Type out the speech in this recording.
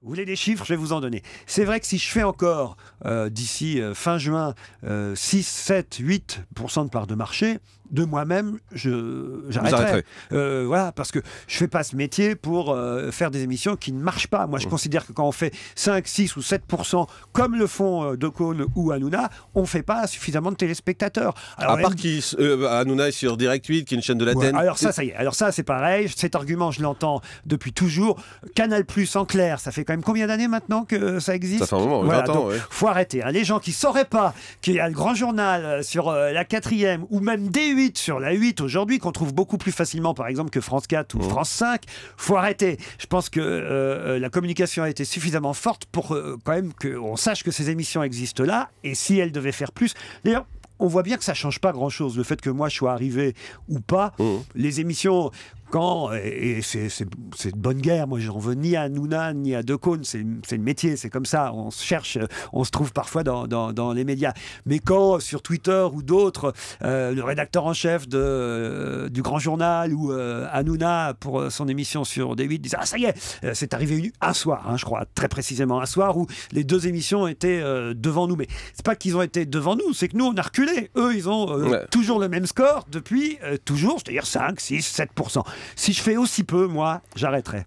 Vous voulez des chiffres? Je vais vous en donner. C'est vrai que si je fais encore, d'ici fin juin, 6, 7, 8% de part de marché, de moi-même, j'arrêterai. Voilà, parce que je ne fais pas ce métier pour faire des émissions qui ne marchent pas. Moi, je considère que quand on fait 5, 6 ou 7%, comme le font Decaune ou Hanouna, on ne fait pas suffisamment de téléspectateurs. Alors, à part Hanouna est sur Direct 8, qui est une chaîne de la télé. Alors ça y est. Alors ça, c'est pareil. Cet argument, je l'entends depuis toujours. Canal+, en clair, ça fait quand même combien d'années maintenant que ça existe? Ça fait un moment, voilà, 20 ans. donc, faut arrêter. Hein. Les gens qui ne sauraient pas qu'il y a le Grand Journal sur la 4e ou même D8 sur la 8 aujourd'hui, qu'on trouve beaucoup plus facilement, par exemple, que France 4 ou France 5, faut arrêter. Je pense que la communication a été suffisamment forte pour quand même qu'on sache que ces émissions existent là, et si elles devaient faire plus... D'ailleurs, on voit bien que ça ne change pas grand-chose. Le fait que moi, je sois arrivé ou pas, les émissions... Et c'est de bonne guerre, moi j'en veux ni à Hanouna ni à Decaune, c'est le métier, c'est comme ça, on se cherche, on se trouve parfois dans les médias. Mais quand sur Twitter ou d'autres, le rédacteur en chef du Grand Journal ou Hanouna pour son émission sur D8 disait « Ah ça y est, c'est arrivé un soir, hein, je crois, très précisément un soir où les deux émissions étaient devant nous. » Mais c'est pas qu'ils ont été devant nous, c'est que nous on a reculé. Eux ils ont toujours le même score depuis toujours, c'est-à-dire 5, 6, 7%. Si je fais aussi peu, moi, j'arrêterai.